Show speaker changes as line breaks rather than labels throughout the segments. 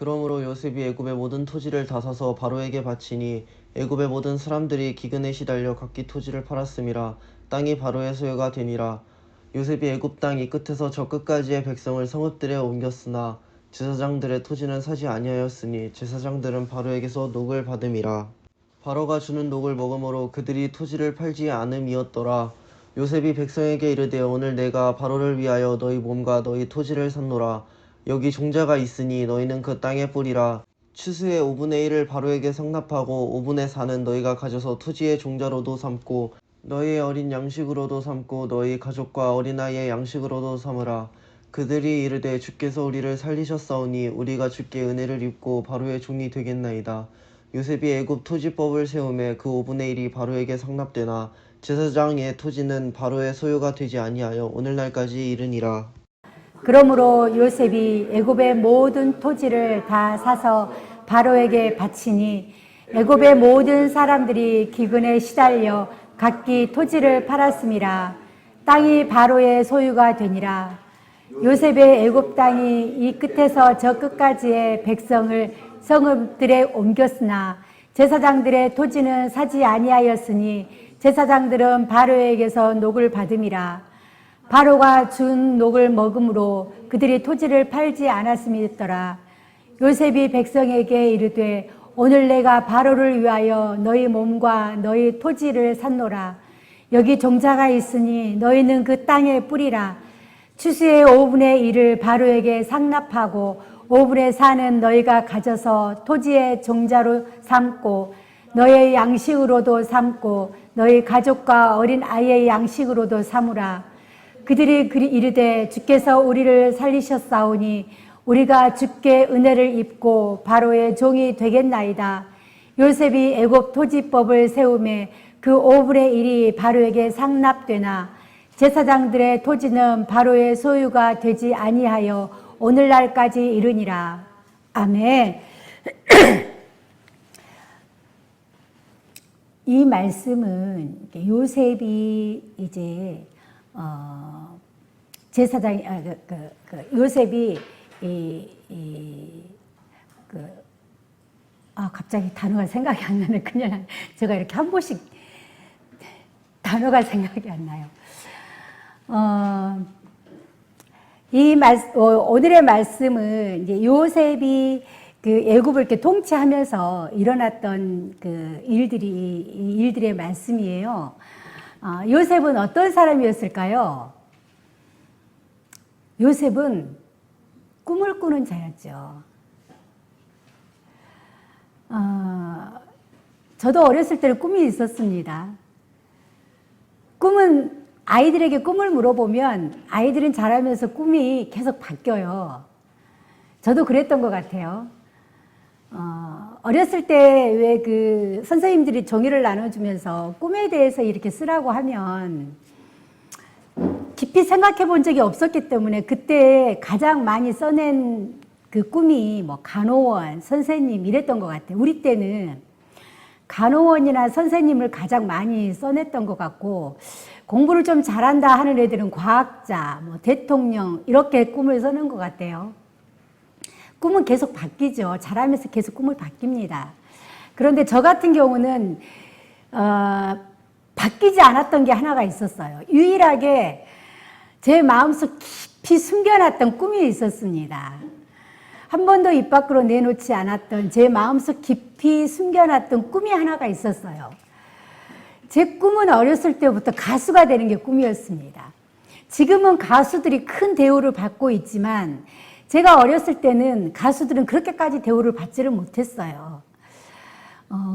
그러므로 요셉이 애굽의 모든 토지를 다 사서 바로에게 바치니 애굽의 모든 사람들이 기근에 시달려 각기 토지를 팔았음이라. 땅이 바로의 소유가 되니라. 요셉이 애굽 땅 이 끝에서 저 끝까지의 백성을 성읍들에 옮겼으나 제사장들의 토지는 사지 아니하였으니 제사장들은 바로에게서 녹을 받음이라. 바로가 주는 녹을 먹음으로 그들이 토지를 팔지 않음이었더라. 요셉이 백성에게 이르되 오늘 내가 바로를 위하여 너희 몸과 너희 토지를 샀노라. 여기 종자가 있으니 너희는 그 땅에 뿌리라. 추수의 5분의 1을 바로에게 상납하고 5분의 4는 너희가 가져서 토지의 종자로도 삼고 너희의 어린 양식으로도 삼고 너희 가족과 어린아이의 양식으로도 삼으라. 그들이 이르되 주께서 우리를 살리셨사오니 우리가 주께 은혜를 입고 바로의 종이 되겠나이다. 요셉이 애굽 토지법을 세우매 그 5분의 1이 바로에게 상납되나 제사장의 토지는 바로의 소유가 되지 아니하여 오늘날까지 이르니라.
그러므로 요셉이 애굽의 모든 토지를 다 사서 바로에게 바치니 애굽의 모든 사람들이 기근에 시달려 각기 토지를 팔았음이라. 땅이 바로의 소유가 되니라. 요셉의 애굽 땅이 이 끝에서 저 끝까지의 백성을 성읍들에 옮겼으나 제사장들의 토지는 사지 아니하였으니 제사장들은 바로에게서 녹을 받음이라. 바로가 준 녹을 먹음으로 그들이 토지를 팔지 않았음이더라. 요셉이 백성에게 이르되 오늘 내가 바로를 위하여 너희 몸과 너희 토지를 샀노라. 여기 종자가 있으니 너희는 그 땅에 뿌리라. 추수의 5분의 1을 바로에게 상납하고 5분의 4는 너희가 가져서 토지의 종자로 삼고 너희의 양식으로도 삼고 너희 가족과 어린 아이의 양식으로도 삼으라. 그들이 이르되 주께서 우리를 살리셨사오니 우리가 주께 은혜를 입고 바로의 종이 되겠나이다. 요셉이 애굽 토지법을 세우매 그 5분의 1이 바로에게 상납되나 제사장들의 토지는 바로의 소유가 되지 아니하여 오늘날까지 이르니라. 아멘. 이 말씀은 요셉이 이제 제사장 요셉이 갑자기 단어가 생각이 안 나네. 그냥 제가 이렇게 한 번씩 단어가 생각이 안 나요. 오늘의 말씀은 이제 요셉이 그 애굽을 이렇게 통치하면서 일어났던 그 일들의 말씀이에요. 요셉은 어떤 사람이었을까요? 요셉은 꿈을 꾸는 자였죠. 저도 어렸을 때는 꿈이 있었습니다. 꿈은 아이들에게 꿈을 물어보면 아이들은 자라면서 꿈이 계속 바뀌어요. 저도 그랬던 것 같아요. 어렸을 때 왜 그 선생님들이 종이를 나눠주면서 꿈에 대해서 이렇게 쓰라고 하면 깊이 생각해 본 적이 없었기 때문에 그때 가장 많이 써낸 그 꿈이 뭐 간호원, 선생님 이랬던 것 같아요. 우리 때는 간호원이나 선생님을 가장 많이 써냈던 것 같고 공부를 좀 잘한다 하는 애들은 과학자, 뭐 대통령 이렇게 꿈을 써는 것 같아요. 꿈은 계속 바뀌죠. 자라면서 계속 꿈을 바뀝니다. 그런데 저 같은 경우는 바뀌지 않았던 게 하나가 있었어요. 유일하게 제 마음속 깊이 숨겨놨던 꿈이 있었습니다. 한 번도 입 밖으로 내놓지 않았던 제 마음속 깊이 숨겨놨던 꿈이 하나가 있었어요. 제 꿈은 어렸을 때부터 가수가 되는 게 꿈이었습니다. 지금은 가수들이 큰 대우를 받고 있지만 제가 어렸을 때는 가수들은 그렇게까지 대우를 받지를 못했어요.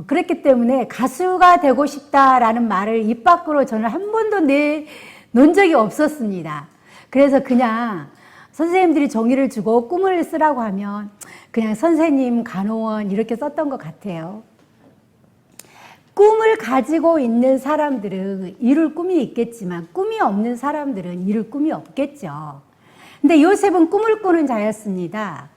그랬기 때문에 가수가 되고 싶다라는 말을 입 밖으로 저는 한 번도 내놓은 적이 없었습니다. 그래서 그냥 선생님들이 종이를 주고 꿈을 쓰라고 하면 그냥 선생님, 간호원 이렇게 썼던 것 같아요. 꿈을 가지고 있는 사람들은 이룰 꿈이 있겠지만 꿈이 없는 사람들은 이룰 꿈이 없겠죠. 근데 요셉은 꿈을 꾸는 자였습니다.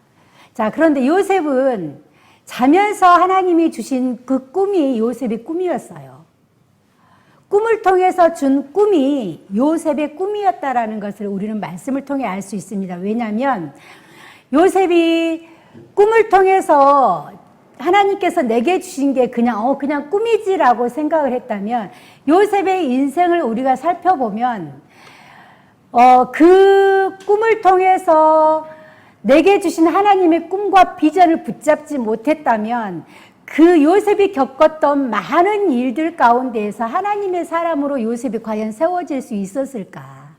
자, 그런데 요셉은 자면서 하나님이 주신 그 꿈이 요셉의 꿈이었어요. 꿈을 통해서 준 꿈이 요셉의 꿈이었다라는 것을 우리는 말씀을 통해 알 수 있습니다. 왜냐하면 요셉이 꿈을 통해서 하나님께서 내게 주신 게 그냥 꿈이지라고 생각을 했다면, 요셉의 인생을 우리가 살펴보면 그 꿈을 통해서 내게 주신 하나님의 꿈과 비전을 붙잡지 못했다면 그 요셉이 겪었던 많은 일들 가운데에서 하나님의 사람으로 요셉이 과연 세워질 수 있었을까?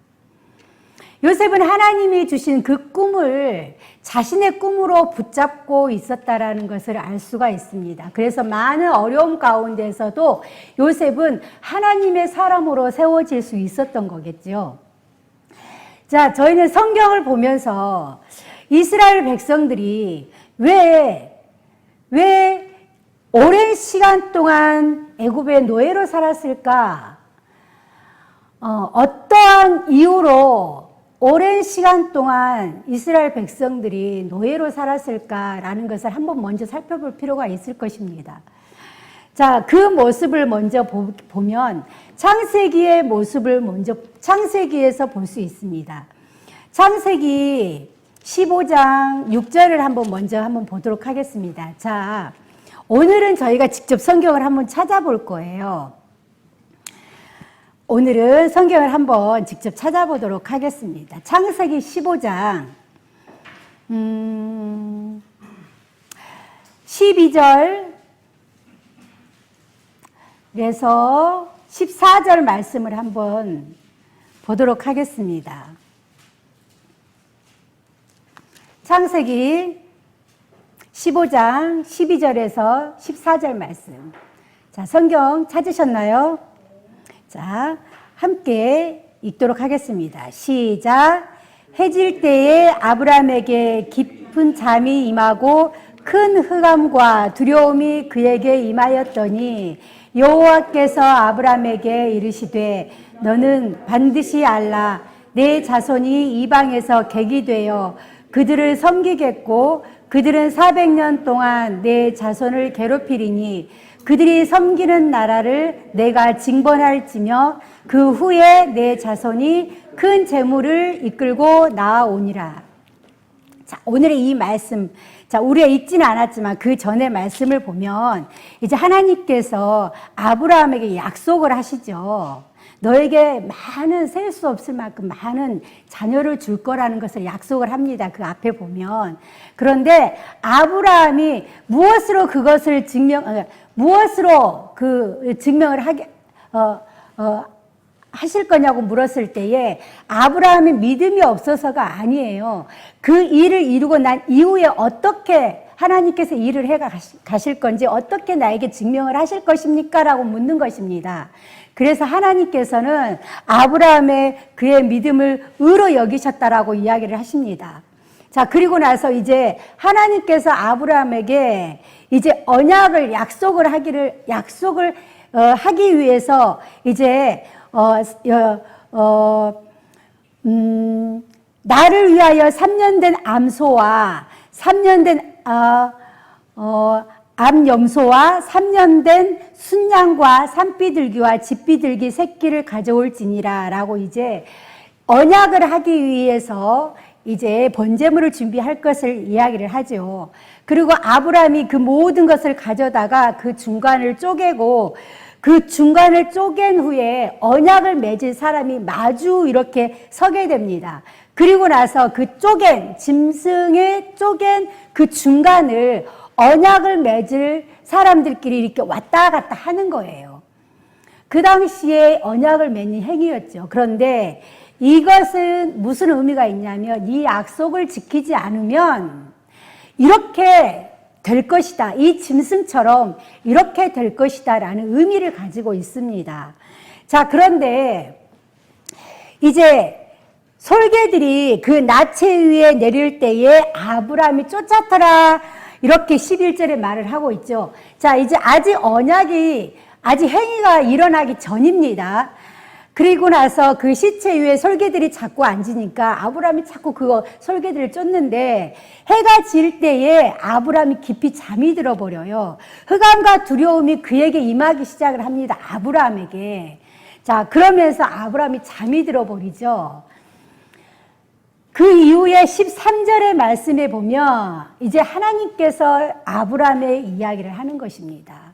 요셉은 하나님이 주신 그 꿈을 자신의 꿈으로 붙잡고 있었다라는 것을 알 수가 있습니다. 그래서 많은 어려움 가운데서도 요셉은 하나님의 사람으로 세워질 수 있었던 거겠죠. 자, 저희는 성경을 보면서 이스라엘 백성들이 왜 오랜 시간 동안 애굽의 노예로 살았을까? 어떠한 이유로 오랜 시간 동안 이스라엘 백성들이 노예로 살았을까라는 것을 한번 먼저 살펴볼 필요가 있을 것입니다. 자, 그 모습을 먼저 보면 창세기의 모습을 먼저 창세기에서 볼 수 있습니다. 창세기 15장 6절을 한번 보도록 하겠습니다. 자, 오늘은 저희가 직접 성경을 한번 찾아볼 거예요. 오늘은 성경을 한번 직접 찾아보도록 하겠습니다. 창세기 15장 12절에서 14절 말씀을 한번 보도록 하겠습니다. 창세기 15장 12절에서 14절 말씀. 자, 성경 찾으셨나요? 자, 함께 읽도록 하겠습니다. 시작. 해질 때에 아브라함에게 깊은 잠이 임하고 큰 흑암과 두려움이 그에게 임하였더니 여호와께서 아브라함에게 이르시되 너는 반드시 알라. 내 자손이 이방에서 객이 되어 그들을 섬기겠고 그들은 400년 동안 내 자손을 괴롭히리니 그들이 섬기는 나라를 내가 징벌할지며 그 후에 내 자손이 큰 재물을 이끌고 나아오니라. 자, 오늘의 이 말씀, 자, 우리가 읽지는 않았지만 그 전의 말씀을 보면 이제 하나님께서 아브라함에게 약속을 하시죠. 너에게 많은 셀 수 없을 만큼 많은 자녀를 줄 거라는 것을 약속을 합니다. 그 앞에 보면. 그런데 아브라함이 무엇으로 증명을 하실 거냐고 물었을 때에 아브라함이 믿음이 없어서가 아니에요. 그 일을 이루고 난 이후에 어떻게 하나님께서 일을 해 가실 건지 어떻게 나에게 증명을 하실 것입니까? 라고 묻는 것입니다. 그래서 하나님께서는 아브라함의 그의 믿음을 의로 여기셨다라고 이야기를 하십니다. 자, 그리고 나서 이제 하나님께서 아브라함에게 이제 언약을 약속을 하기 위해서 이제 나를 위하여 3년 된 암소와 3년 된 암염소와 3년 된 순양과 산비둘기와 집비둘기 새끼를 가져올지니라 라고 이제 언약을 하기 위해서 이제 번제물을 준비할 것을 이야기를 하죠. 그리고 아브라함이 그 모든 것을 가져다가 그 중간을 쪼개고 그 중간을 쪼갠 후에 언약을 맺을 사람이 마주 이렇게 서게 됩니다. 그리고 나서 그 짐승에 쪼갠 그 중간을 언약을 맺을 사람들끼리 이렇게 왔다 갔다 하는 거예요. 그 당시에 언약을 맺는 행위였죠. 그런데 이것은 무슨 의미가 있냐면 이 약속을 지키지 않으면 이렇게 될 것이다. 이 짐승처럼 이렇게 될 것이다 라는 의미를 가지고 있습니다. 자, 그런데 이제 솔개들이 그 나체 위에 내릴 때에 아브라함이 쫓아타라 이렇게 11절에 말을 하고 있죠. 자, 이제 아직 행위가 일어나기 전입니다. 그리고 나서 그 시체 위에 솔개들이 자꾸 앉으니까 아브라함이 자꾸 그거 솔개들을 쫓는데 해가 질 때에 아브라함이 깊이 잠이 들어버려요. 흑암과 두려움이 그에게 임하기 시작을 합니다. 아브라함에게. 자, 그러면서 아브라함이 잠이 들어버리죠. 그 이후에 13절의 말씀에 보면 이제 하나님께서 아브라함의 이야기를 하는 것입니다.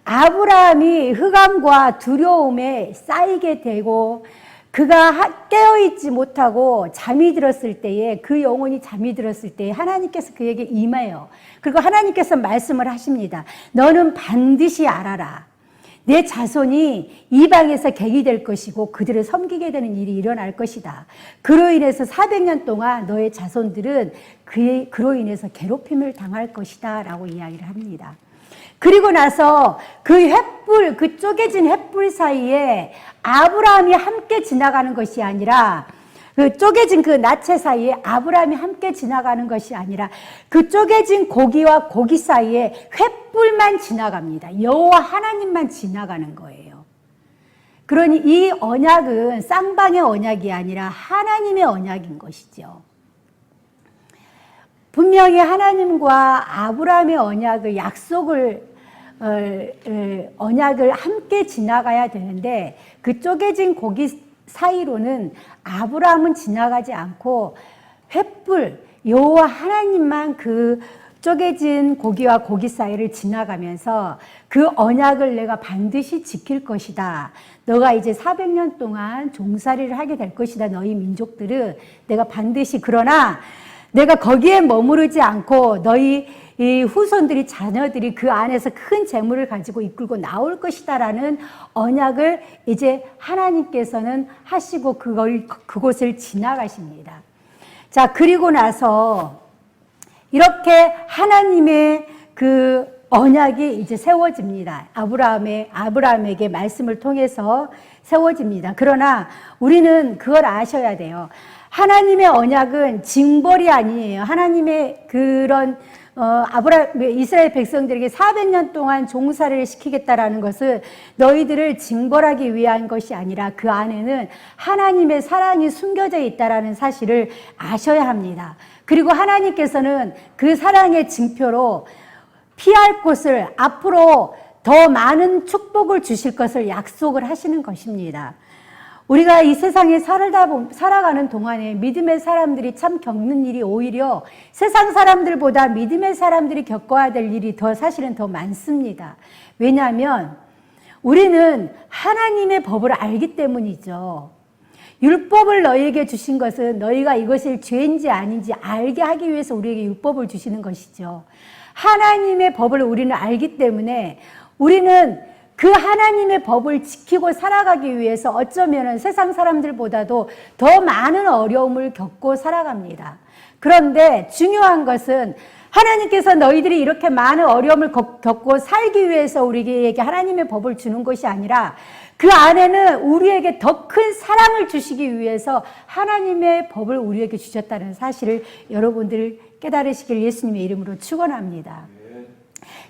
아브라함이 흑암과 두려움에 쌓이게 되고 그가 깨어있지 못하고 잠이 들었을 때에 그 영혼이 잠이 들었을 때에 하나님께서 그에게 임해요. 그리고 하나님께서 말씀을 하십니다. 너는 반드시 알아라. 내 자손이 이방에서 객이 될 것이고 그들을 섬기게 되는 일이 일어날 것이다. 그로 인해서 400년 동안 너의 자손들은 그로 인해서 괴롭힘을 당할 것이다 라고 이야기를 합니다. 그리고 나서 그 횃불, 그 쪼개진 횃불 사이에 아브라함이 함께 지나가는 것이 아니라 그 쪼개진 그 나체 사이에 아브라함이 함께 지나가는 것이 아니라 그 쪼개진 고기와 고기 사이에 횃불만 지나갑니다. 여호와 하나님만 지나가는 거예요. 그러니 이 언약은 쌍방의 언약이 아니라 하나님의 언약인 것이죠. 분명히 하나님과 아브라함의 언약을 언약을 함께 지나가야 되는데 그 쪼개진 고기 사이로는 아브라함은 지나가지 않고 횃불 여호와 하나님만 그 쪼개진 고기와 고기 사이를 지나가면서 그 언약을 내가 반드시 지킬 것이다. 너가 이제 400년 동안 종살이를 하게 될 것이다. 너희 민족들은 내가 반드시 그러나 내가 거기에 머무르지 않고 너희 이 후손들이 자녀들이 그 안에서 큰 재물을 가지고 이끌고 나올 것이다라는 언약을 이제 하나님께서는 하시고 그곳을 지나가십니다. 자, 그리고 나서 이렇게 하나님의 그 언약이 이제 세워집니다. 아브라함에게 말씀을 통해서 세워집니다. 그러나 우리는 그걸 아셔야 돼요. 하나님의 언약은 징벌이 아니에요. 하나님의 그런 이스라엘 백성들에게 400년 동안 종살이를 시키겠다라는 것은 너희들을 징벌하기 위한 것이 아니라 그 안에는 하나님의 사랑이 숨겨져 있다라는 사실을 아셔야 합니다. 그리고 하나님께서는 그 사랑의 징표로 피할 곳을 앞으로 더 많은 축복을 주실 것을 약속을 하시는 것입니다. 우리가 이 세상에 살아가는 동안에 믿음의 사람들이 참 겪는 일이 오히려 세상 사람들보다 믿음의 사람들이 겪어야 될 일이 사실은 더 많습니다. 왜냐하면 우리는 하나님의 법을 알기 때문이죠. 율법을 너희에게 주신 것은 너희가 이것이 죄인지 아닌지 알게 하기 위해서 우리에게 율법을 주시는 것이죠. 하나님의 법을 우리는 알기 때문에 우리는 그 하나님의 법을 지키고 살아가기 위해서 어쩌면 세상 사람들보다도 더 많은 어려움을 겪고 살아갑니다. 그런데 중요한 것은 하나님께서 너희들이 이렇게 많은 어려움을 겪고 살기 위해서 우리에게 하나님의 법을 주는 것이 아니라 그 안에는 우리에게 더 큰 사랑을 주시기 위해서 하나님의 법을 우리에게 주셨다는 사실을 여러분들 깨달으시길 예수님의 이름으로 축원합니다.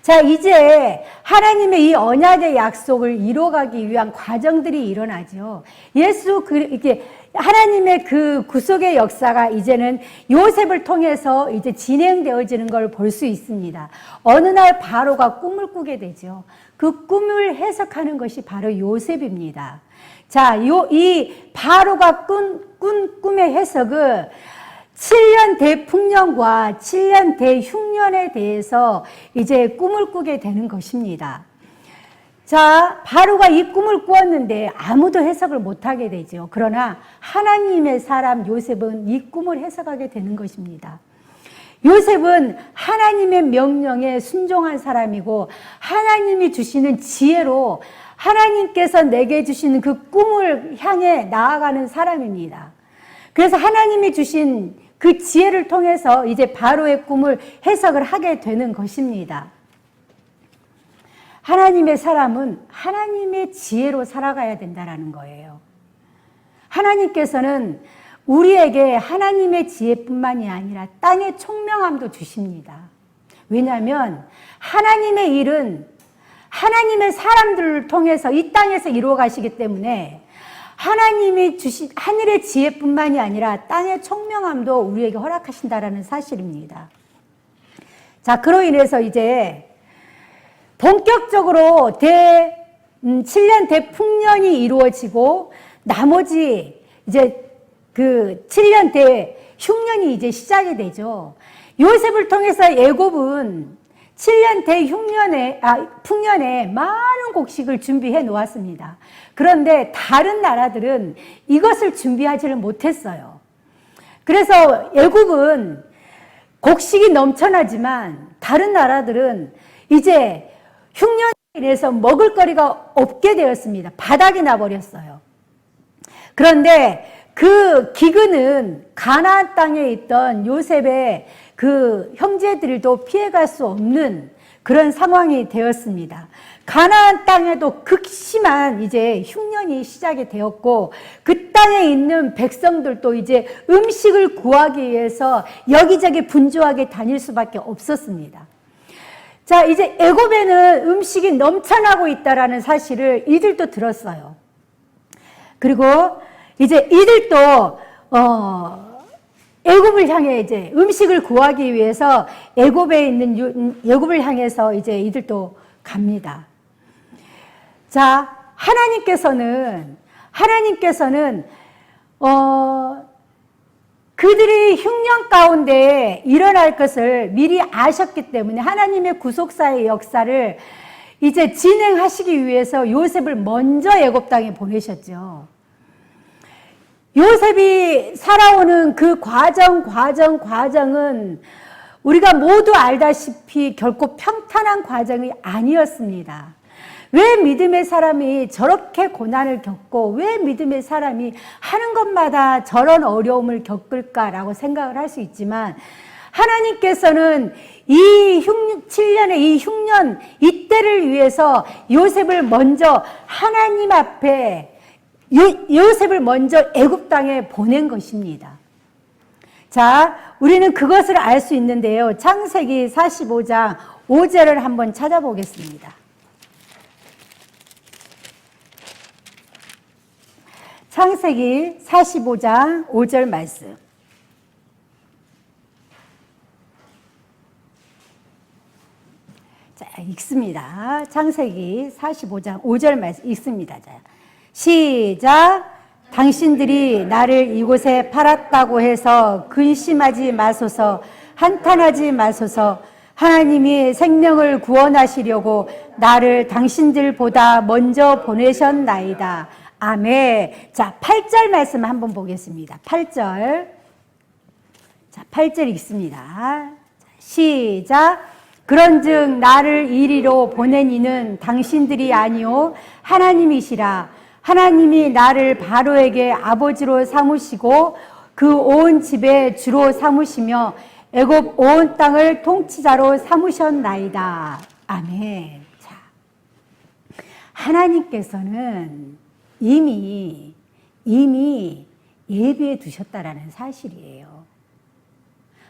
자, 이제 하나님의 이 언약의 약속을 이뤄가기 위한 과정들이 일어나죠. 이렇게 하나님의 그 구속의 역사가 이제는 요셉을 통해서 이제 진행되어지는 걸 볼 수 있습니다. 어느 날 바로가 꿈을 꾸게 되죠. 그 꿈을 해석하는 것이 바로 요셉입니다. 자, 이 바로가 꾼 꿈의 해석은 7년 대풍년과 7년 대흉년에 대해서 이제 꿈을 꾸게 되는 것입니다. 자, 바로가 이 꿈을 꾸었는데 아무도 해석을 못하게 되죠. 그러나 하나님의 사람 요셉은 이 꿈을 해석하게 되는 것입니다. 요셉은 하나님의 명령에 순종한 사람이고 하나님이 주시는 지혜로 하나님께서 내게 주시는 그 꿈을 향해 나아가는 사람입니다. 그래서 하나님이 주신 그 지혜를 통해서 이제 바로의 꿈을 해석을 하게 되는 것입니다. 하나님의 사람은 하나님의 지혜로 살아가야 된다는 거예요. 하나님께서는 우리에게 하나님의 지혜뿐만이 아니라 땅의 총명함도 주십니다. 왜냐하면 하나님의 일은 하나님의 사람들을 통해서 이 땅에서 이루어 가시기 때문에 하나님이 주신 하늘의 지혜뿐만이 아니라 땅의 총명함도 우리에게 허락하신다라는 사실입니다. 자, 그로 인해서 이제 본격적으로 7년 대풍년이 이루어지고 나머지 이제 그 7년 대흉년이 이제 시작이 되죠. 요셉을 통해서 애굽은 7년 풍년에 많은 곡식을 준비해 놓았습니다. 그런데 다른 나라들은 이것을 준비하지를 못했어요. 그래서 애굽은 곡식이 넘쳐나지만 다른 나라들은 이제 흉년에 인해서 먹을 거리가 없게 되었습니다. 바닥이 나버렸어요. 그런데 그 기근은 가나안 땅에 있던 요셉의 그 형제들도 피해갈 수 없는 그런 상황이 되었습니다. 가나안 땅에도 극심한 이제 흉년이 시작이 되었고 그 땅에 있는 백성들도 이제 음식을 구하기 위해서 여기저기 분주하게 다닐 수밖에 없었습니다. 자, 이제 애굽에는 음식이 넘쳐나고 있다라는 사실을 이들도 들었어요. 그리고 이제 이들도 애굽을 향해 이제 음식을 구하기 위해서 애굽을 향해서 이제 이들도 갑니다. 자, 하나님께서는 그들이 흉년 가운데 일어날 것을 미리 아셨기 때문에 하나님의 구속사의 역사를 이제 진행하시기 위해서 요셉을 먼저 애굽 땅에 보내셨죠. 요셉이 살아오는 그 과정은 우리가 모두 알다시피 결코 평탄한 과정이 아니었습니다. 왜 믿음의 사람이 저렇게 고난을 겪고 왜 믿음의 사람이 하는 것마다 저런 어려움을 겪을까라고 생각을 할 수 있지만 하나님께서는 이 7년의 이 흉년 이때를 위해서 요셉을 먼저 하나님 앞에 요셉을 먼저 애굽 땅에 보낸 것입니다. 자, 우리는 그것을 알 수 있는데요. 창세기 45장 5절을 한번 찾아보겠습니다. 창세기 45장 5절 말씀. 자, 읽습니다. 창세기 45장 5절 말씀 읽습니다. 자, 시작. 당신들이 나를 이곳에 팔았다고 해서 근심하지 마소서, 한탄하지 마소서. 하나님이 생명을 구원하시려고 나를 당신들보다 먼저 보내셨나이다. 아멘. 자, 8절 말씀 한번 보겠습니다. 8절. 자, 8절 읽습니다. 시작. 그런즉 나를 이리로 보낸 이는 당신들이 아니요 하나님이시라. 하나님이 나를 바로에게 아버지로 삼으시고 그 온 집의 주로 삼으시며 애굽 온 땅을 통치자로 삼으셨나이다. 아멘. 자, 하나님께서는 이미 예비해 두셨다라는 사실이에요.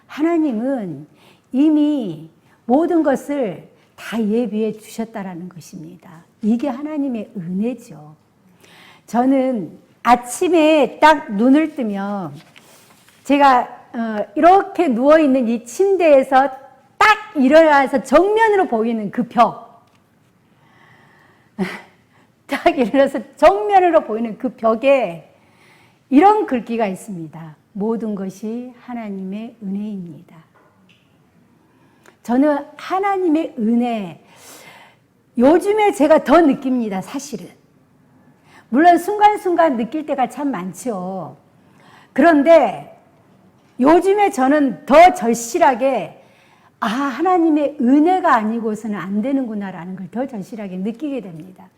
하나님은 이미 모든 것을 다 예비해 주셨다라는 것입니다. 이게 하나님의 은혜죠. 저는 아침에 딱 눈을 뜨면 제가 이렇게 누워있는 이 침대에서 딱 일어나서 정면으로 보이는 그 벽. 딱 일어나서 정면으로 보이는 그 벽에 이런 글귀가 있습니다. 모든 것이 하나님의 은혜입니다. 저는 하나님의 은혜, 요즘에 제가 더 느낍니다, 사실은. 물론 순간순간 느낄 때가 참 많죠. 그런데 요즘에 저는 더 절실하게 하나님의 은혜가 아니고서는 안 되는구나라는 걸 더 절실하게 느끼게 됩니다.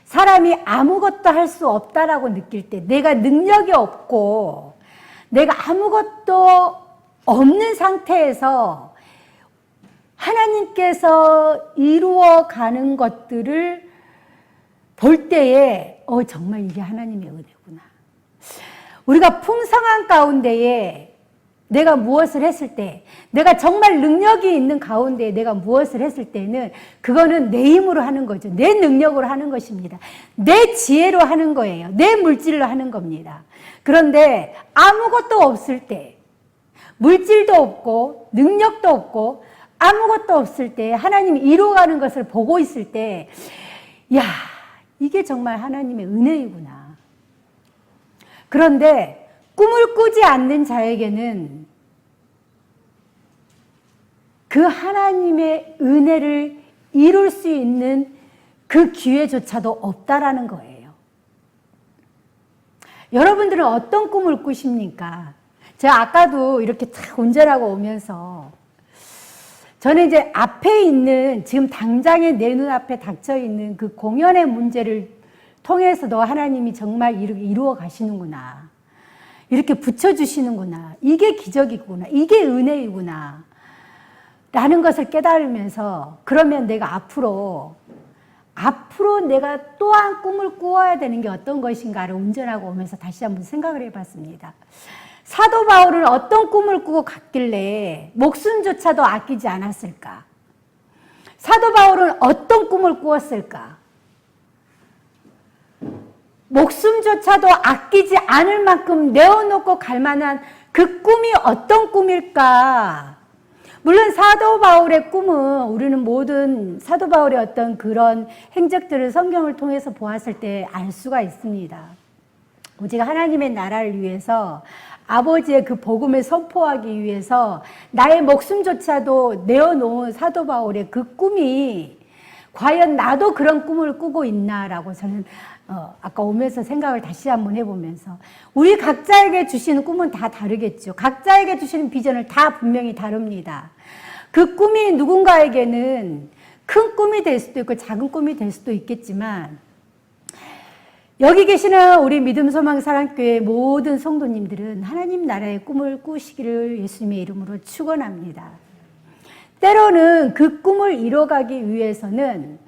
사람이 아무것도 할 수 없다라고 느낄 때, 내가 능력이 없고 내가 아무것도 없는 상태에서 하나님께서 이루어가는 것들을 볼 때에 정말 이게 하나님의 은혜구나. 우리가 풍성한 가운데에 내가 무엇을 했을 때, 내가 정말 능력이 있는 가운데에 내가 무엇을 했을 때는 그거는 내 힘으로 하는 거죠. 내 능력으로 하는 것입니다. 내 지혜로 하는 거예요. 내 물질로 하는 겁니다. 그런데 아무것도 없을 때, 물질도 없고 능력도 없고 아무것도 없을 때 하나님이 이루어가는 것을 보고 있을 때, 이게 정말 하나님의 은혜이구나. 그런데 꿈을 꾸지 않는 자에게는 그 하나님의 은혜를 이룰 수 있는 그 기회조차도 없다라는 거예요. 여러분들은 어떤 꿈을 꾸십니까? 제가 아까도 이렇게 탁 운전하고 오면서 저는 이제 앞에 있는, 지금 당장에 내 눈앞에 닥쳐 있는 그 공연의 문제를 통해서도 하나님이 정말 이렇게 이루어 가시는구나. 이렇게 붙여주시는구나. 이게 기적이구나. 이게 은혜이구나. 라는 것을 깨달으면서, 그러면 내가 앞으로 내가 또한 꿈을 꾸어야 되는 게 어떤 것인가를 운전하고 오면서 다시 한번 생각을 해봤습니다. 사도 바울은 어떤 꿈을 꾸고 갔길래 목숨조차도 아끼지 않았을까? 사도 바울은 어떤 꿈을 꾸었을까? 목숨조차도 아끼지 않을 만큼 내어놓고 갈 만한 그 꿈이 어떤 꿈일까? 물론 사도 바울의 꿈은, 우리는 모든 사도 바울의 어떤 그런 행적들을 성경을 통해서 보았을 때 알 수가 있습니다. 오직 하나님의 나라를 위해서, 아버지의 그 복음을 선포하기 위해서 나의 목숨조차도 내어놓은 사도 바울의 그 꿈이 과연 나도 그런 꿈을 꾸고 있나라고 저는 아까 오면서 생각을 다시 한번 해보면서, 우리 각자에게 주시는 꿈은 다 다르겠죠. 각자에게 주시는 비전을 다 분명히 다릅니다. 그 꿈이 누군가에게는 큰 꿈이 될 수도 있고 작은 꿈이 될 수도 있겠지만, 여기 계시는 우리 믿음소망사랑교회 모든 성도님들은 하나님 나라의 꿈을 꾸시기를 예수님의 이름으로 축원합니다. 때로는 그 꿈을 이뤄가기 위해서는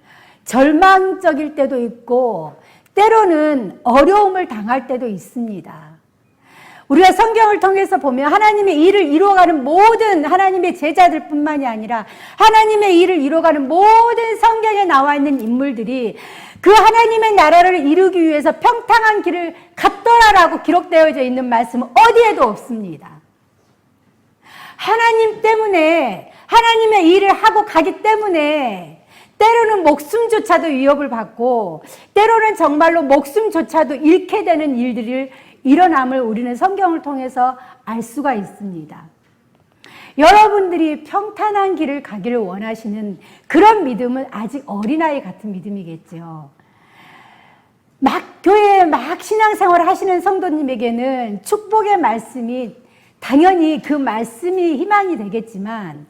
절망적일 때도 있고 때로는 어려움을 당할 때도 있습니다. 우리가 성경을 통해서 보면 하나님의 일을 이루어가는 모든 하나님의 제자들 뿐만이 아니라 하나님의 일을 이루어가는 모든 성경에 나와 있는 인물들이 그 하나님의 나라를 이루기 위해서 평탄한 길을 갔더라라고 기록되어져 있는 말씀은 어디에도 없습니다. 하나님 때문에, 하나님의 일을 하고 가기 때문에 때로는 목숨조차도 위협을 받고 때로는 정말로 목숨조차도 잃게 되는 일들이 일어남을 우리는 성경을 통해서 알 수가 있습니다. 여러분들이 평탄한 길을 가기를 원하시는 그런 믿음은 아직 어린아이 같은 믿음이겠죠. 교회에 신앙생활을 하시는 성도님에게는 축복의 말씀이 당연히 그 말씀이 희망이 되겠지만,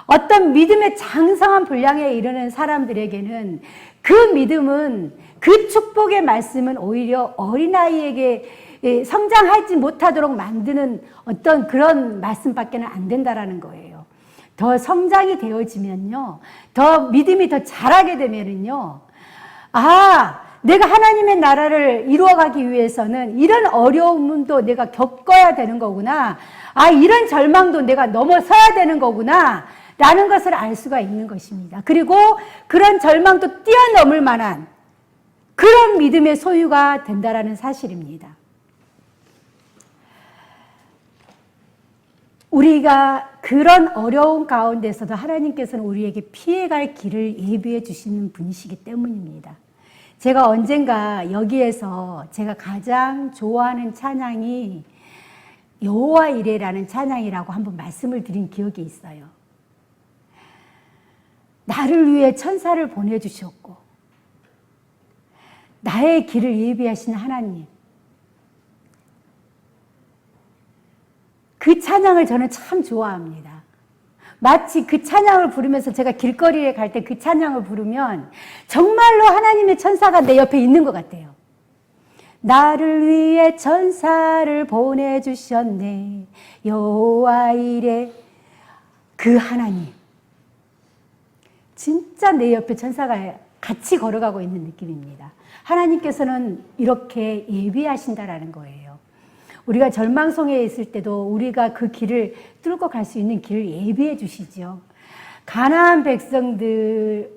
어떤 믿음의 장성한 분량에 이르는 사람들에게는 그 믿음은, 그 축복의 말씀은 오히려 어린아이에게 성장하지 못하도록 만드는 어떤 그런 말씀밖에는 안 된다라는 거예요. 더 성장이 되어지면요, 더 믿음이 더 자라게 되면은요, 내가 하나님의 나라를 이루어가기 위해서는 이런 어려움도 내가 겪어야 되는 거구나. 이런 절망도 내가 넘어서야 되는 거구나. 라는 것을 알 수가 있는 것입니다. 그리고 그런 절망도 뛰어넘을 만한 그런 믿음의 소유가 된다라는 사실입니다. 우리가 그런 어려운 가운데서도 하나님께서는 우리에게 피해갈 길을 예비해 주시는 분이시기 때문입니다. 제가 언젠가 여기에서 제가 가장 좋아하는 찬양이 여호와 이레라는 찬양이라고 한번 말씀을 드린 기억이 있어요. 나를 위해 천사를 보내주셨고 나의 길을 예비하신 하나님, 그 찬양을 저는 참 좋아합니다. 마치 그 찬양을 부르면서 제가 길거리에 갈 때 그 찬양을 부르면 정말로 하나님의 천사가 내 옆에 있는 것 같아요. 나를 위해 천사를 보내주셨네, 여호와 이레. 그 하나님, 진짜 내 옆에 천사가 같이 걸어가고 있는 느낌입니다. 하나님께서는 이렇게 예비하신다라는 거예요. 우리가 절망성에 있을 때도 우리가 그 길을 뚫고 갈 수 있는 길을 예비해 주시죠. 가나안 백성들이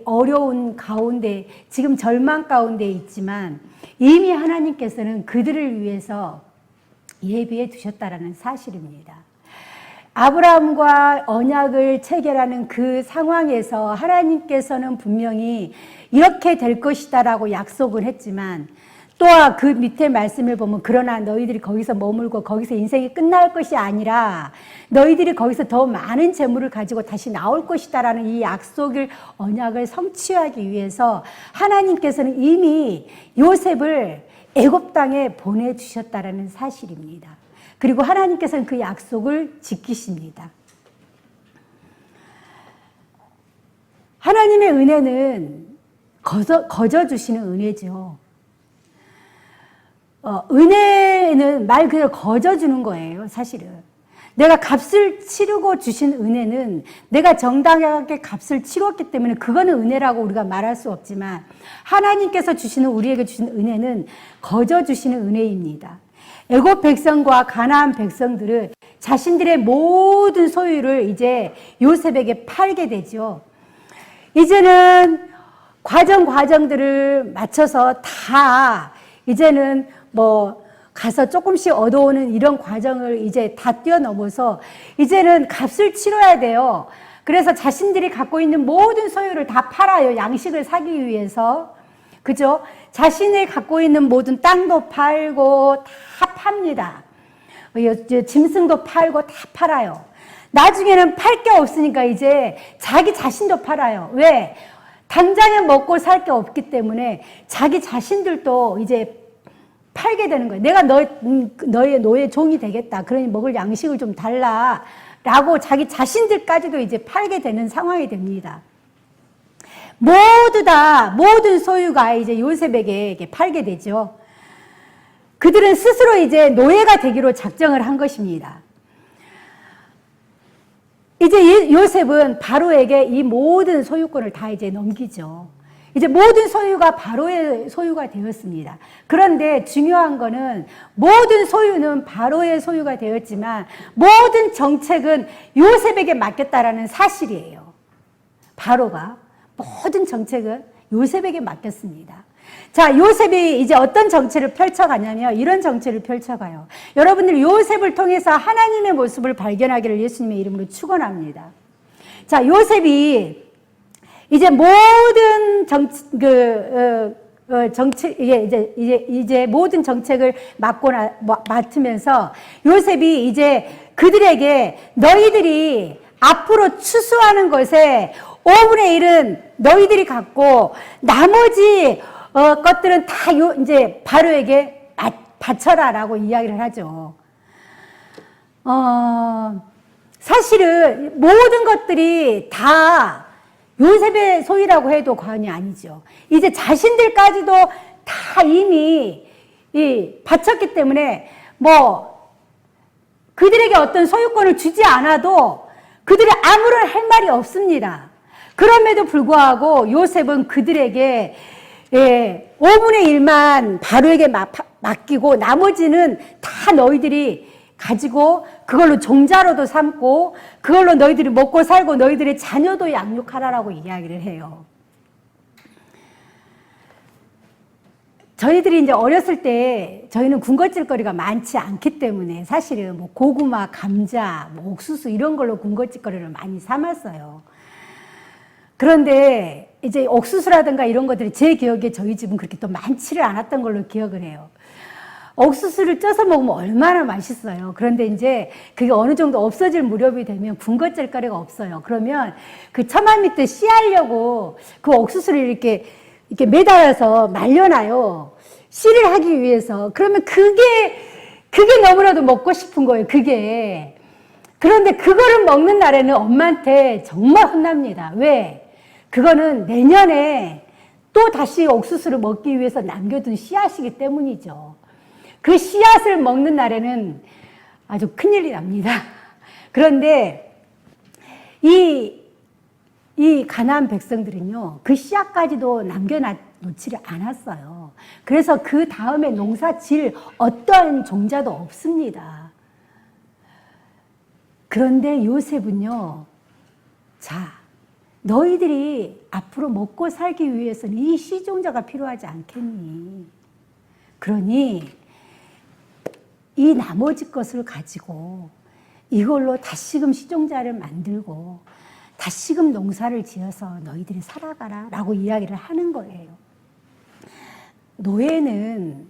어려운 가운데, 지금 절망 가운데 있지만 이미 하나님께서는 그들을 위해서 예비해 두셨다라는 사실입니다. 아브라함과 언약을 체결하는 그 상황에서 하나님께서는 분명히 이렇게 될 것이다라고 약속을 했지만 또한 그 밑에 말씀을 보면 그러나 너희들이 거기서 머물고 거기서 인생이 끝날 것이 아니라 너희들이 거기서 더 많은 재물을 가지고 다시 나올 것이다라는 이 약속을 언약을 성취하기 위해서 하나님께서는 이미 요셉을 애굽 땅에 보내주셨다라는 사실입니다. 그리고 하나님께서는 그 약속을 지키십니다. 하나님의 은혜는 거저 주시는 은혜죠. 은혜는 말 그대로 거저 주는 거예요, 사실은. 내가 값을 치르고 주신 은혜는 내가 정당하게 값을 치렀기 때문에 그거는 은혜라고 우리가 말할 수 없지만 하나님께서 주시는 우리에게 주신 은혜는 거저 주시는 은혜입니다. 애굽 백성과 가나안 백성들은 자신들의 모든 소유를 이제 요셉에게 팔게 되죠. 이제는 과정들을 맞춰서 다 이제는 뭐 가서 조금씩 얻어오는 이런 과정을 이제 다 뛰어넘어서 이제는 값을 치러야 돼요. 그래서 자신들이 갖고 있는 모든 소유를 다 팔아요. 양식을 사기 위해서. 그죠? 자신이 갖고 있는 모든 땅도 팔고 다 팝니다. 짐승도 팔고 다 팔아요. 나중에는 팔 게 없으니까 이제 자기 자신도 팔아요. 왜? 당장에 먹고 살 게 없기 때문에 자기 자신들도 이제 팔게 되는 거예요. 내가 너의 노예 종이 되겠다. 그러니 먹을 양식을 좀 달라. 라고 자기 자신들까지도 이제 팔게 되는 상황이 됩니다. 모두 다, 모든 소유가 이제 요셉에게 팔게 되죠. 그들은 스스로 이제 노예가 되기로 작정을 한 것입니다. 이제 요셉은 바로에게 이 모든 소유권을 다 이제 넘기죠. 이제 모든 소유가 바로의 소유가 되었습니다. 그런데 중요한 거는 모든 소유는 바로의 소유가 되었지만 모든 정책은 요셉에게 맡겼다라는 사실이에요. 바로가 모든 정책은 요셉에게 맡겼습니다. 자, 요셉이 이제 어떤 정책을 펼쳐가냐면 이런 정책을 펼쳐가요. 여러분들 요셉을 통해서 하나님의 모습을 발견하기를 예수님의 이름으로 축원합니다. 자, 요셉이 이제 모든 이제 모든 정책을 맡으면서 요셉이 이제 그들에게 너희들이 앞으로 추수하는 것에 5분의 1은 너희들이 갖고 나머지 것들은 다 이제 바로에게 바쳐라라고 이야기를 하죠. 사실은 모든 것들이 다 요셉의 소유라고 해도 과언이 아니죠. 이제 자신들까지도 다 이미 바쳤기 때문에 뭐 그들에게 어떤 소유권을 주지 않아도 그들이 아무런 할 말이 없습니다. 그럼에도 불구하고 요셉은 그들에게 5분의 1만 바로에게 맡기고 나머지는 다 너희들이 가지고 그걸로 종자로도 삼고 그걸로 너희들이 먹고 살고 너희들의 자녀도 양육하라라고 이야기를 해요. 저희들이 이제 어렸을 때 저희는 군것질거리가 많지 않기 때문에 사실은 뭐 고구마, 감자, 뭐 옥수수 이런 걸로 군것질거리를 많이 삼았어요. 그런데 이제 옥수수라든가 이런 것들이 제 기억에 저희 집은 그렇게 또 많지를 않았던 걸로 기억을 해요. 옥수수를 쪄서 먹으면 얼마나 맛있어요. 그런데 이제 그게 어느 정도 없어질 무렵이 되면 군것질거리가 없어요. 그러면 그 처마 밑에 씨하려고 그 옥수수를 이렇게 매달아서 말려놔요. 씨를 하기 위해서. 그러면 그게 너무나도 먹고 싶은 거예요. 그게. 그런데 그거를 먹는 날에는 엄마한테 정말 혼납니다. 왜? 그거는 내년에 또 다시 옥수수를 먹기 위해서 남겨둔 씨앗이기 때문이죠. 그 씨앗을 먹는 날에는 아주 큰일이 납니다. 그런데 이 가나안 백성들은요, 그 씨앗까지도 남겨놓지를 않았어요. 그래서 그 다음에 농사 질 어떠한 종자도 없습니다. 그런데 요셉은요, 자, 너희들이 앞으로 먹고 살기 위해서는 이 씨종자가 필요하지 않겠니? 그러니 이 나머지 것을 가지고 이걸로 다시금 씨종자를 만들고 다시금 농사를 지어서 너희들이 살아가라 라고 이야기를 하는 거예요. 노예는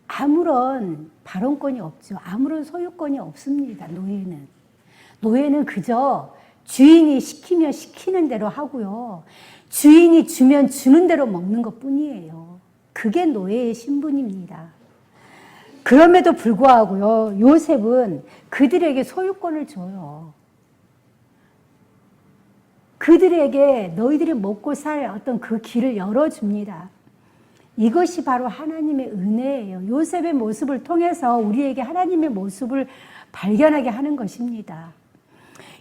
아무런 발언권이 없죠. 아무런 소유권이 없습니다. 노예는 그저 주인이 시키면 시키는 대로 하고요. 주인이 주면 주는 대로 먹는 것 뿐이에요. 그게 노예의 신분입니다. 그럼에도 불구하고요, 요셉은 그들에게 소유권을 줘요. 그들에게 너희들이 먹고 살 어떤 그 길을 열어줍니다. 이것이 바로 하나님의 은혜예요. 요셉의 모습을 통해서 우리에게 하나님의 모습을 발견하게 하는 것입니다.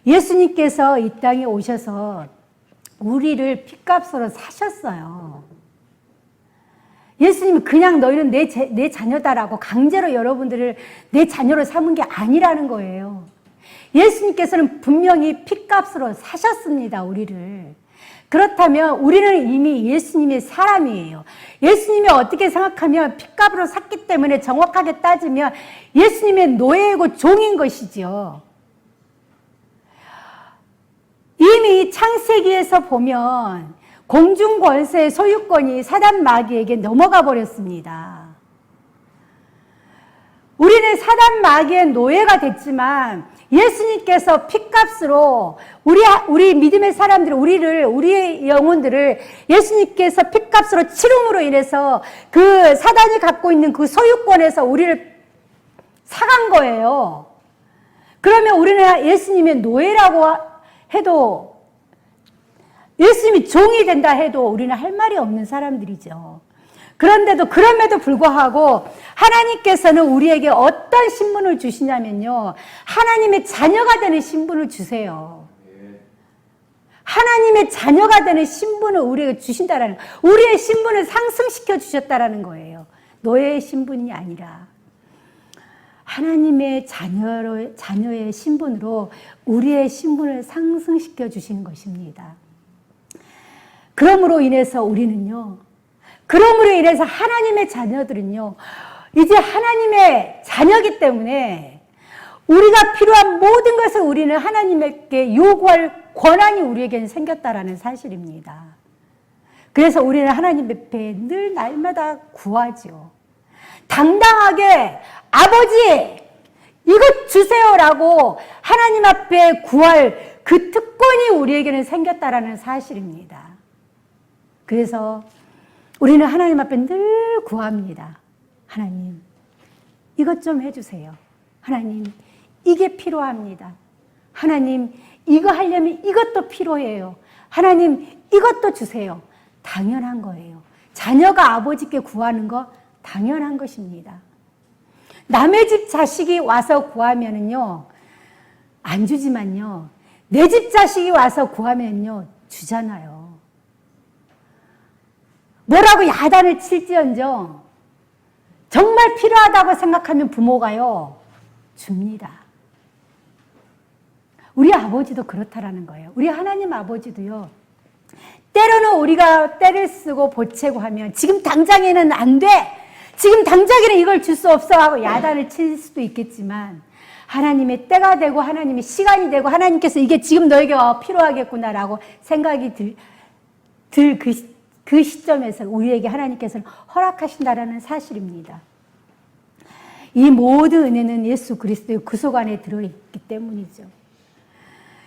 예수님께서 이 땅에 오셔서 우리를 핏값으로 사셨어요. 예수님이 그냥 너희는 내 자녀다라고 강제로 여러분들을 내 자녀로 삼은 게 아니라는 거예요. 예수님께서는 분명히 핏값으로 사셨습니다, 우리를. 그렇다면 우리는 이미 예수님의 사람이에요. 예수님이 어떻게 생각하면 핏값으로 샀기 때문에 정확하게 따지면 예수님의 노예이고 종인 것이지요. 이미 창세기에서 보면 공중 권세의 소유권이 사단 마귀에게 넘어가 버렸습니다. 우리는 사단 마귀의 노예가 됐지만 예수님께서 핏값으로 우리 믿음의 사람들, 우리의 영혼들을 예수님께서 핏값으로 치름으로 인해서 그 사단이 갖고 있는 그 소유권에서 우리를 사간 거예요. 그러면 우리는 예수님의 노예라고 해도, 예수님이 종이 된다 해도 우리는 할 말이 없는 사람들이죠. 그럼에도 불구하고 하나님께서는 우리에게 어떤 신분을 주시냐면요, 하나님의 자녀가 되는 신분을 주세요. 하나님의 자녀가 되는 신분을 우리에게 주신다라는, 우리의 신분을 상승시켜 주셨다라는 거예요. 노예의 신분이 아니라 하나님의 자녀의 신분으로 우리의 신분을 상승시켜 주시는 것입니다. 그러므로 인해서 하나님의 자녀들은요, 이제 하나님의 자녀이기 때문에 우리가 필요한 모든 것을 우리는 하나님께 요구할 권한이 우리에게는 생겼다라는 사실입니다. 그래서 우리는 하나님 앞에 늘 날마다 구하죠. 당당하게 아버지 이것 주세요라고 하나님 앞에 구할 그 특권이 우리에게는 생겼다라는 사실입니다. 그래서 우리는 하나님 앞에 늘 구합니다. 하나님, 이것 좀 해주세요. 하나님, 이게 필요합니다. 하나님, 이거 하려면 이것도 필요해요. 하나님, 이것도 주세요. 당연한 거예요. 자녀가 아버지께 구하는 거 당연한 것입니다. 남의 집 자식이 와서 구하면은요, 안 주지만요, 내 집 자식이 와서 구하면요, 주잖아요. 뭐라고 야단을 칠지언정 정말 필요하다고 생각하면 부모가요, 줍니다. 우리 아버지도 그렇다라는 거예요. 우리 하나님 아버지도요, 때로는 우리가 때를 쓰고 보채고 하면 지금 당장에는 안 돼! 지금 당장에는 이걸 줄 수 없어! 하고 야단을 칠 수도 있겠지만 하나님의 때가 되고 하나님의 시간이 되고 하나님께서 이게 지금 너에게 필요하겠구나라고 생각이 들 그 시점에서 우리에게 하나님께서는 허락하신다라는 사실입니다. 이 모든 은혜는 예수 그리스도의 구속 안에 들어있기 때문이죠.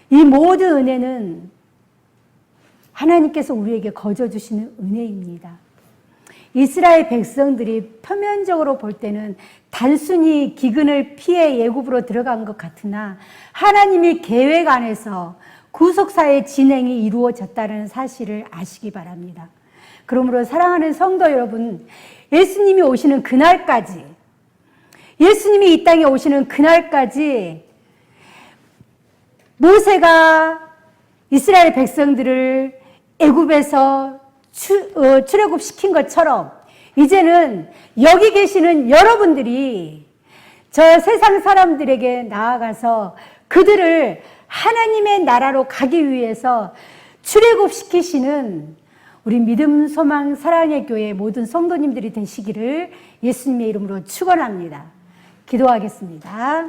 이 모든 은혜는 하나님께서 우리에게 거저주시는 은혜입니다. 이스라엘 백성들이 표면적으로 볼 때는 단순히 기근을 피해 애굽으로 들어간 것 같으나 하나님의 계획 안에서 구속사의 진행이 이루어졌다는 사실을 아시기 바랍니다. 그러므로 사랑하는 성도 여러분, 예수님이 오시는 그날까지, 예수님이 이 땅에 오시는 그날까지 모세가 이스라엘 백성들을 애굽에서 출애굽시킨 것처럼 이제는 여기 계시는 여러분들이 저 세상 사람들에게 나아가서 그들을 하나님의 나라로 가기 위해서 출애굽시키시는 우리 믿음, 소망, 사랑의 교회 모든 성도님들이 되시기를 예수님의 이름으로 축원합니다. 기도하겠습니다.